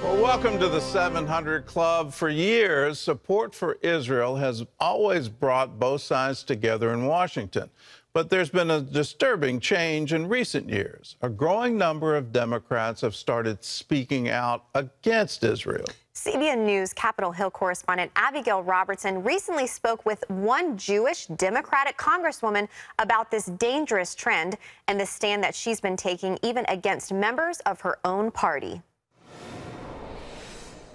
Well, welcome to the 700 Club. For years, support for Israel has always brought both sides together in Washington. But there's been a disturbing change in recent years. A growing number of Democrats have started speaking out against Israel. CBN News Capitol Hill correspondent Abigail Robertson recently spoke with one Jewish Democratic congresswoman about this dangerous trend and the stand that she's been taking even against members of her own party.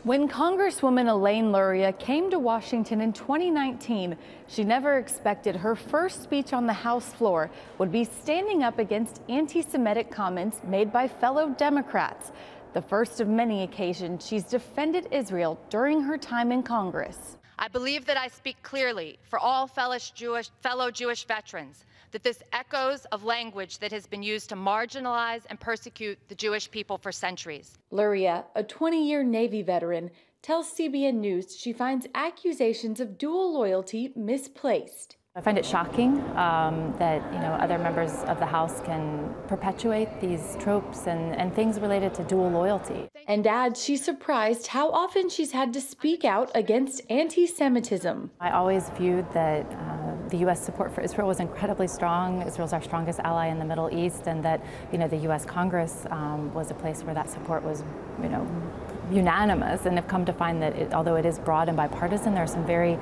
When Congresswoman Elaine Luria came to Washington in 2019, she never expected her first speech on the House floor would be standing up against anti-Semitic comments made by fellow Democrats. The first of many occasions she's defended Israel during her time in Congress. I believe that I speak clearly for all fellow Jewish veterans that this echoes of language that has been used to marginalize and persecute the Jewish people for centuries. Luria, a 20-year Navy veteran, tells CBN News she finds accusations of dual loyalty misplaced. I find it shocking that other members of the House can perpetuate these tropes and things related to dual loyalty. And adds she's surprised how often she's had to speak out against anti-Semitism. I always viewed that the U.S. support for Israel was incredibly strong. Israel's our strongest ally in the Middle East, and that the U.S. Congress was a place where that support was unanimous, and have come to find that although it is broad and bipartisan, there are some very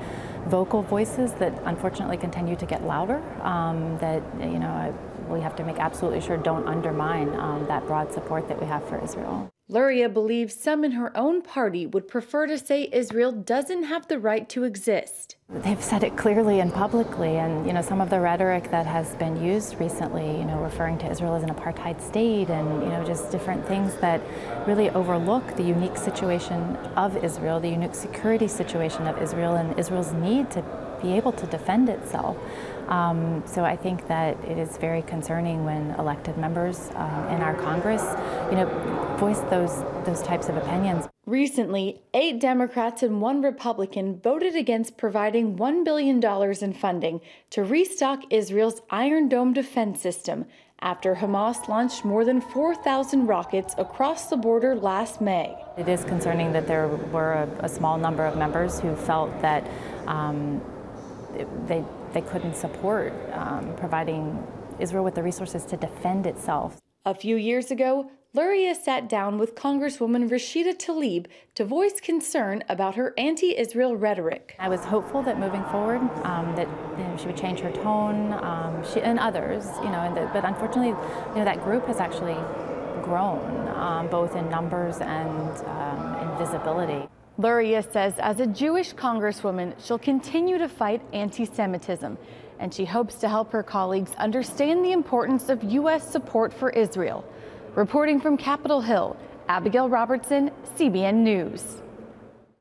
vocal voices that unfortunately continue to get louder that we have to make absolutely sure don't undermine that broad support that we have for Israel. Luria believes some in her own party would prefer to say Israel doesn't have the right to exist. They've said it clearly and publicly, and some of the rhetoric that has been used recently, referring to Israel as an apartheid state, and just different things that really overlook the unique situation of Israel, the unique security situation of Israel, and Israel's need to be able to defend itself. So I think that it is very concerning when elected members in our Congress, voice those types of opinions. Recently, 8 Democrats and 1 Republican voted against providing $1 billion in funding to restock Israel's Iron Dome defense system after Hamas launched more than 4,000 rockets across the border last May. It is concerning that there were a small number of members who felt that they couldn't support providing Israel with the resources to defend itself. A few years ago, Luria sat down with Congresswoman Rashida Tlaib to voice concern about her anti-Israel rhetoric. I was hopeful that moving forward, that she would change her tone, she and others, but unfortunately, that group has actually grown, both in numbers and in visibility. Luria says as a Jewish congresswoman, she'll continue to fight anti-Semitism, and she hopes to help her colleagues understand the importance of U.S. support for Israel. Reporting from Capitol Hill, Abigail Robertson, CBN News.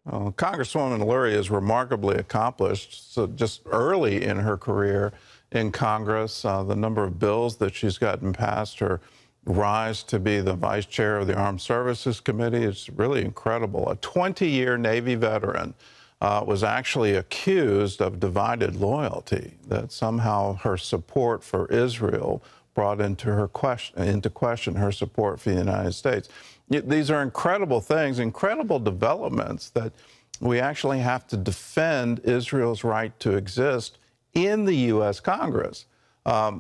Congresswoman Luria is remarkably accomplished. So just early in her career in Congress, the number of bills that she's gotten passed, her rise to be the vice chair of the Armed Services Committee is really incredible. A 20-year Navy veteran was actually accused of divided loyalty, that somehow her support for Israel brought into question her support for the United States. These are incredible things, incredible developments, that we actually have to defend Israel's right to exist in the U.S. Congress.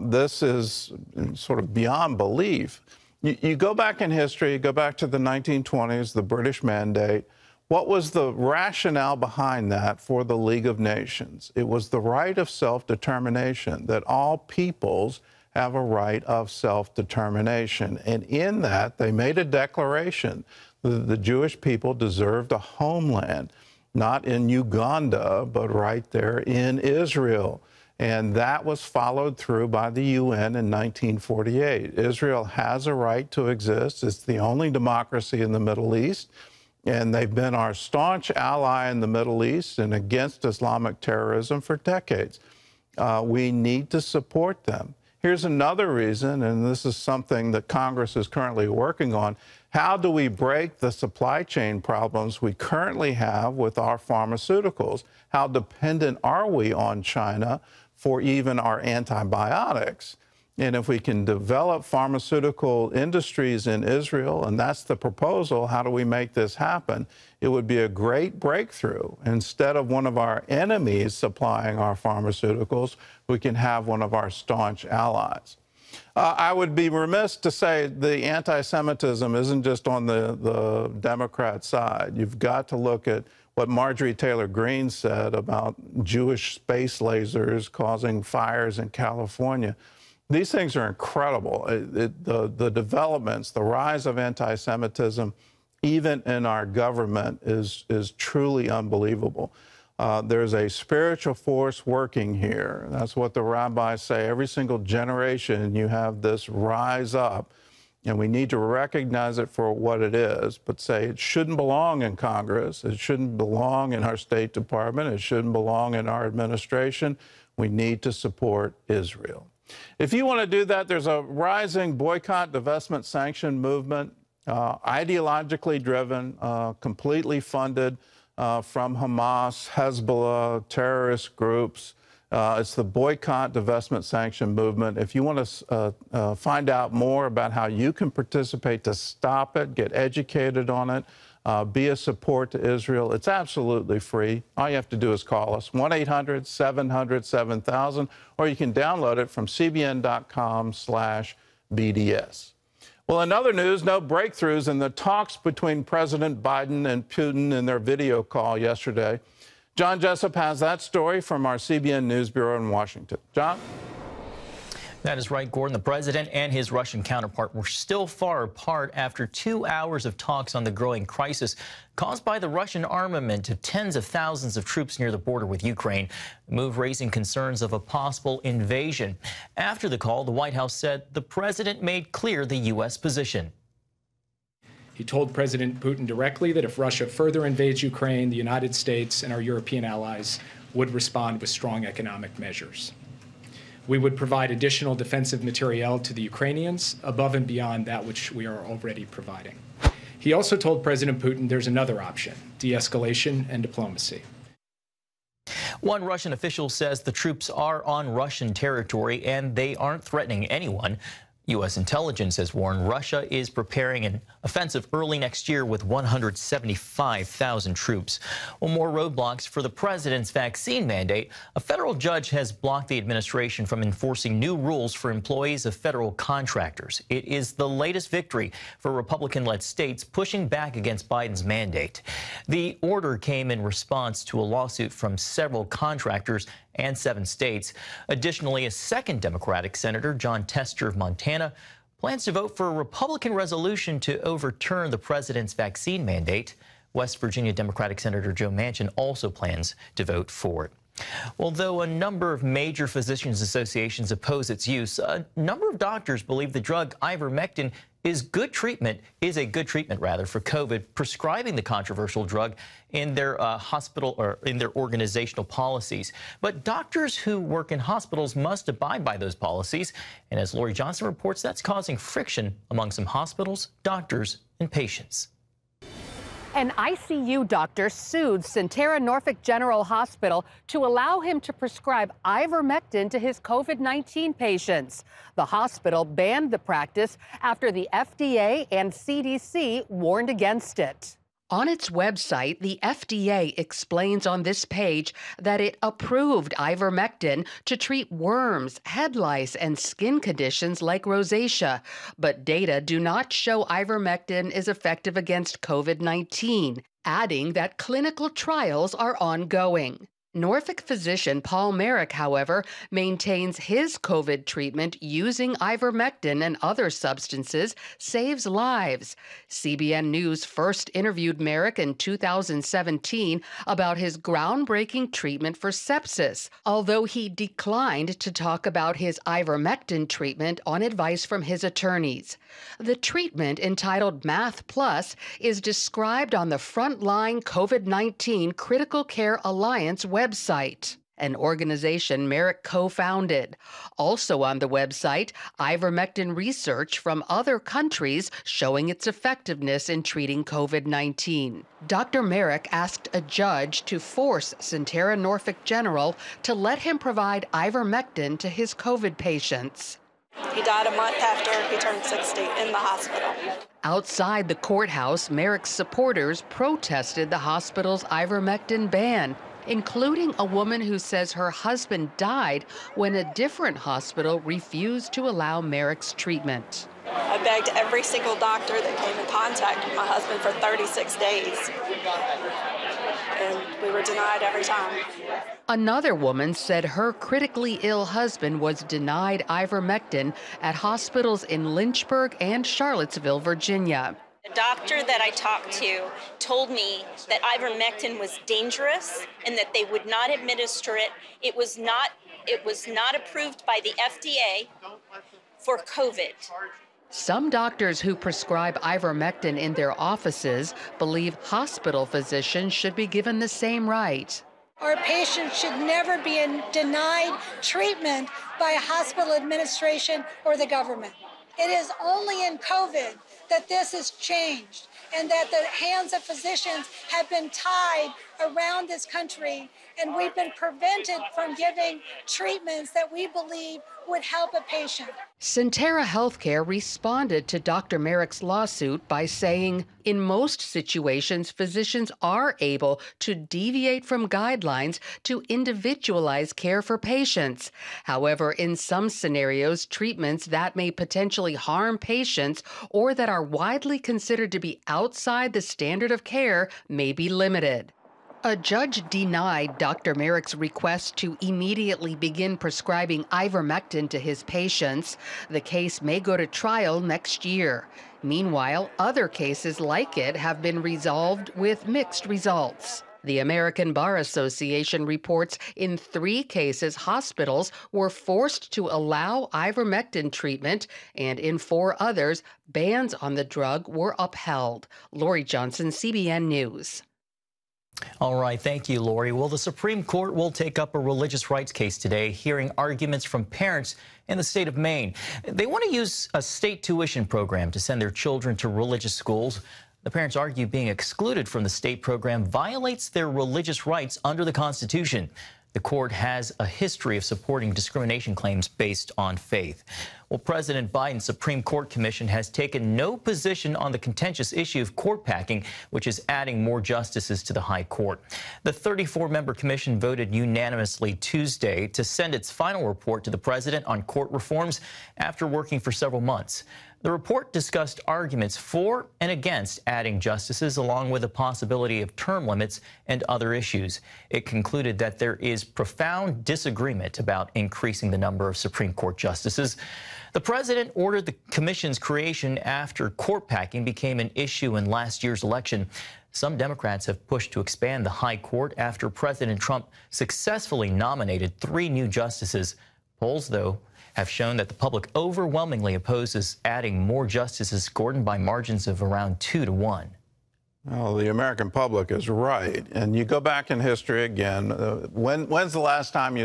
This is sort of beyond belief. You go back in history, you go back to the 1920s, the British Mandate. What was the rationale behind that for the League of Nations? It was the right of self-determination, that all peoples have a right of self-determination. And in that, they made a declaration that the Jewish people deserved a homeland, not in Uganda, but right there in Israel. And that was followed through by the UN in 1948. Israel has a right to exist. It's the only democracy in the Middle East. And they've been our staunch ally in the Middle East and against Islamic terrorism for decades. We need to support them. Here's another reason, and this is something that Congress is currently working on. How do we break the supply chain problems we currently have with our pharmaceuticals? How dependent are we on China for even our antibiotics? And if we can develop pharmaceutical industries in Israel, and that's the proposal, how do we make this happen? It would be a great breakthrough. Instead of one of our enemies supplying our pharmaceuticals, we can have one of our staunch allies. I would be remiss to say the anti-Semitism isn't just on the Democrat side. You've got to look at what Marjorie Taylor Greene said about Jewish space lasers causing fires in California. These things are incredible. The developments, the rise of anti-Semitism, even in our government, is truly unbelievable. There's a spiritual force working here. That's what the rabbis say. Every single generation, you have this rise up, and we need to recognize it for what it is, but say it shouldn't belong in Congress. It shouldn't belong in our State Department. It shouldn't belong in our administration. We need to support Israel. If you want to do that, there's a rising boycott, divestment, sanction movement, ideologically driven, completely funded from Hamas, Hezbollah, terrorist groups. It's the boycott, divestment, sanction movement. If you want to find out more about how you can participate to stop it, get educated on it, be a support to Israel, it's absolutely free. All you have to do is call us, 1-800-700-7000, or you can download it from cbn.com/BDS. Well, in other news, no breakthroughs in the talks between President Biden and Putin in their video call yesterday. John Jessup has that story from our CBN News Bureau in Washington. John? That is right, Gordon. The president and his Russian counterpart were still far apart after 2 hours of talks on the growing crisis caused by the Russian armament of tens of thousands of troops near the border with Ukraine, a move raising concerns of a possible invasion. After the call, the White House said the president made clear the U.S. position. He told President Putin directly that if Russia further invades Ukraine, the United States and our European allies would respond with strong economic measures. We would provide additional defensive materiel to the Ukrainians above and beyond that which we are already providing. He also told President Putin there's another option, de-escalation and diplomacy. One Russian official says the troops are on Russian territory and they aren't threatening anyone. U.S. intelligence has warned Russia is preparing an offensive early next year with 175,000 troops. Well, more roadblocks for the president's vaccine mandate. A federal judge has blocked the administration from enforcing new rules for employees of federal contractors. It is the latest victory for Republican-led states pushing back against Biden's mandate. The order came in response to a lawsuit from several contractors and 7 states. Additionally, a second Democratic senator, Jon Tester of Montana, plans to vote for a Republican resolution to overturn the president's vaccine mandate. West Virginia Democratic Senator Joe Manchin also plans to vote for it. Although a number of major physicians associations oppose its use, a number of doctors believe the drug ivermectin is a good treatment for COVID, prescribing the controversial drug in their hospital or in their organizational policies. But doctors who work in hospitals must abide by those policies. And as Lori Johnson reports, that's causing friction among some hospitals, doctors, and patients. An ICU doctor sued Sentara Norfolk General Hospital to allow him to prescribe ivermectin to his COVID-19 patients. The hospital banned the practice after the FDA and CDC warned against it. On its website, the FDA explains on this page that it approved ivermectin to treat worms, head lice, and skin conditions like rosacea. But data do not show ivermectin is effective against COVID-19, adding that clinical trials are ongoing. Norfolk physician Paul Merrick, however, maintains his COVID treatment using ivermectin and other substances saves lives. CBN News first interviewed Merrick in 2017 about his groundbreaking treatment for sepsis, although he declined to talk about his ivermectin treatment on advice from his attorneys. The treatment, entitled Math Plus, is described on the Frontline COVID-19 Critical Care Alliance website, an organization Merrick co-founded. Also on the website, ivermectin research from other countries showing its effectiveness in treating COVID-19. Dr. Merrick asked a judge to force Sentara Norfolk General to let him provide ivermectin to his COVID patients. He died a month after he turned 60 in the hospital. Outside the courthouse, Merrick's supporters protested the hospital's ivermectin ban, including a woman who says her husband died when a different hospital refused to allow Merrick's treatment. I begged every single doctor that came in contact with my husband for 36 days, and we were denied every time. Another woman said her critically ill husband was denied ivermectin at hospitals in Lynchburg and Charlottesville, Virginia. The doctor that I talked to told me that ivermectin was dangerous and that they would not administer it. It was not approved by the FDA for COVID. Some doctors who prescribe ivermectin in their offices believe hospital physicians should be given the same right. Our patients should never be denied treatment by a hospital administration or the government. It is only in COVID that this has changed and that the hands of physicians have been tied around this country, and we've been prevented from giving treatments that we believe would help a patient. Sentara Healthcare responded to Dr. Merrick's lawsuit by saying, in most situations, physicians are able to deviate from guidelines to individualize care for patients. However, in some scenarios, treatments that may potentially harm patients or that are widely considered to be outside the standard of care may be limited. A judge denied Dr. Merrick's request to immediately begin prescribing ivermectin to his patients. The case may go to trial next year. Meanwhile, other cases like it have been resolved with mixed results. The American Bar Association reports in 3 cases, hospitals were forced to allow ivermectin treatment, and in 4 others, bans on the drug were upheld. Lori Johnson, CBN News. All right, thank you, Lori. Well, the Supreme Court will take up a religious rights case today, hearing arguments from parents in the state of Maine. They want to use a state tuition program to send their children to religious schools. The parents argue being excluded from the state program violates their religious rights under the Constitution. The court has a history of supporting discrimination claims based on faith. Well, President Biden's Supreme Court Commission has taken no position on the contentious issue of court packing, which is adding more justices to the high court. The 34-member commission voted unanimously Tuesday to send its final report to the president on court reforms after working for several months. The report discussed arguments for and against adding justices, along with the possibility of term limits and other issues. It concluded that there is profound disagreement about increasing the number of Supreme Court justices. The president ordered the commission's creation after court packing became an issue in last year's election. Some Democrats have pushed to expand the high court after President Trump successfully nominated 3 new justices. Polls, though, have shown that the public overwhelmingly opposes adding more justices, Gordon, by margins of around 2 to 1. Well, the American public is right. And you go back in history again. When's the last time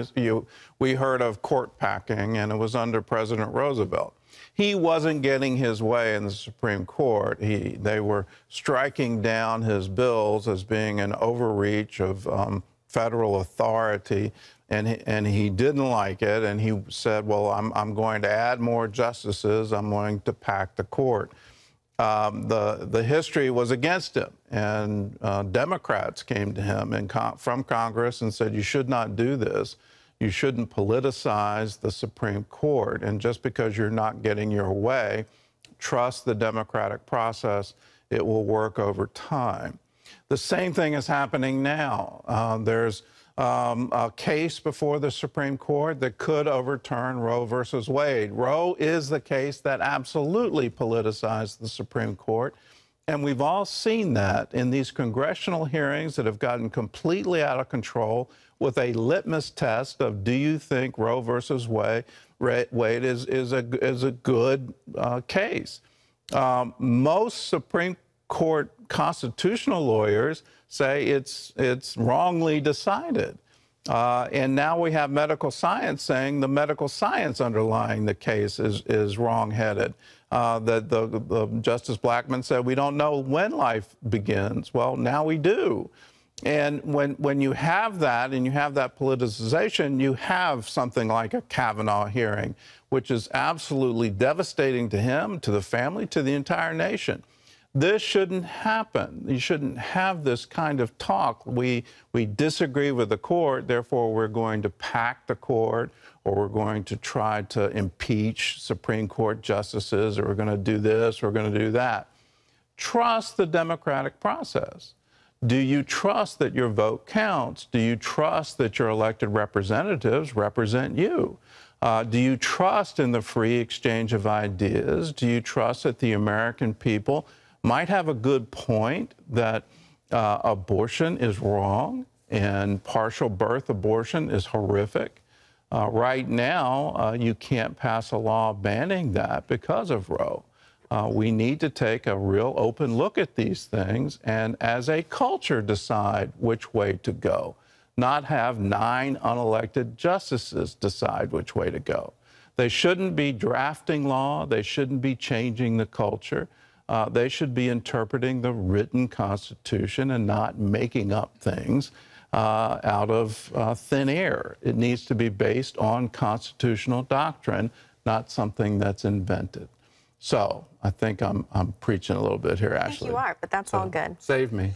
we heard of court packing? And it was under President Roosevelt. He wasn't getting his way in the Supreme Court. They were striking down his bills as being an overreach of federal authority. And he didn't like it, and he said, well, I'm going to add more justices. I'm going to pack the court. The history was against him, and Democrats came to him from Congress and said, you should not do this. You shouldn't politicize the Supreme Court. And just because you're not getting your way, trust the democratic process. It will work over time. The same thing is happening now. There's a case before the Supreme Court that could overturn Roe versus Wade. Roe is the case that absolutely politicized the Supreme Court. And we've all seen that in these congressional hearings that have gotten completely out of control with a litmus test of, do you think Roe versus Wade is a good case? Most Supreme Court constitutional lawyers say it's wrongly decided. And now we have medical science saying the medical science underlying the case is wrong-headed. The Justice Blackmun said we don't know when life begins. Well, now we do. And when you have that and you have that politicization, you have something like a Kavanaugh hearing, which is absolutely devastating to him, to the family, to the entire nation. This shouldn't happen. You shouldn't have this kind of talk. We disagree with the court, therefore we're going to pack the court, or we're going to try to impeach Supreme Court justices, or we're going to do this, or we're going to do that. Trust the democratic process. Do you trust that your vote counts? Do you trust that your elected representatives represent you? Do you trust in the free exchange of ideas? Do you trust that the American people might have a good point that abortion is wrong and partial birth abortion is horrific? Right now, you can't pass a law banning that because of Roe. We need to take a real open look at these things and as a culture decide which way to go, not have 9 unelected justices decide which way to go. They shouldn't be drafting law. They shouldn't be changing the culture. They should be interpreting the written Constitution and not making up things out of thin air. It needs to be based on constitutional doctrine, not something that's invented. So I think I'm preaching a little bit here, Ashley. I think you are, but that's all good. Save me.